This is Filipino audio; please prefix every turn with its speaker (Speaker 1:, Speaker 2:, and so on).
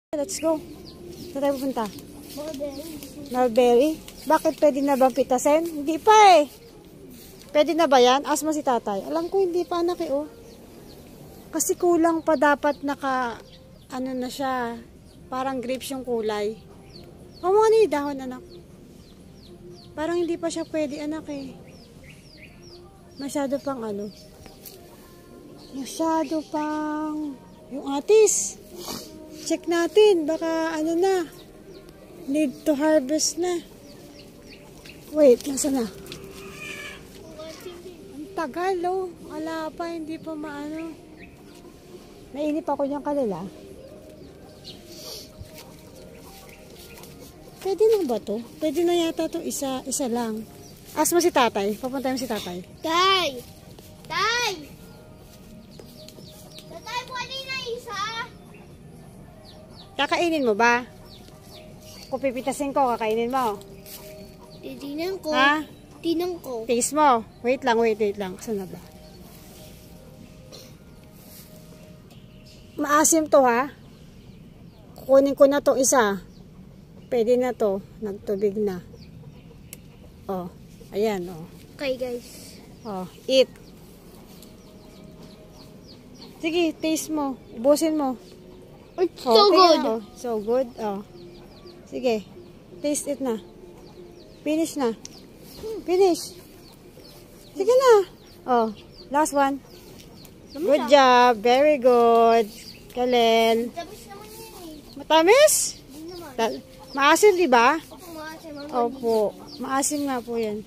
Speaker 1: Let's go. Saan tayo pupunta?
Speaker 2: Mulberry.
Speaker 1: Mulberry? Bakit pwede na bang pitasin? Hindi pa eh. Pwede na ba yan? Ask mo si tatay. Alam ko hindi pa anak eh oh. Kasi kulang pa dapat ano na siya. Parang grapes yung kulay. O mga ni dahon anak. Parang hindi pa siya pwede anak eh. Masyado pang ano. Masyado pang yung atis. Check natin. Baka ano na. Need to harvest na. Wait, nasa na? Ang tagal oh. Wala pa, hindi pa maano. Nainip ako niyang kalila. Pwede na ba to? Pwede na yata to isa lang. Ask mo si tatay. Papunta mo si tatay.
Speaker 2: Tay! Tay! Tatay, pwede na isa?
Speaker 1: Kakainin mo ba? Kung pipitasin ko, kakainin mo.
Speaker 2: Tinan ko.
Speaker 1: Ha?
Speaker 2: Tinan ko.
Speaker 1: Taste mo. Wait lang. Saan na ba? Maasim to ha. Kukunin ko na to isa. Pwede na to. Nagtubig na. Oh. Ayan oh.
Speaker 2: Okay guys.
Speaker 1: Oh. Eat. Sige, taste mo. Ubusin mo.
Speaker 2: It's
Speaker 1: Oh,
Speaker 2: so good.
Speaker 1: Na, oh. So good. Oh. Sige. Taste it na. Finish na. Finish. Sige na. Oh. Last one. Good job. Very good. Kalen.
Speaker 2: Tapos naman yan eh.
Speaker 1: Matamis?
Speaker 2: Hindi naman.
Speaker 1: Maasim, di ba?
Speaker 2: Opo, maasim.
Speaker 1: Opo. Maasim nga po yan.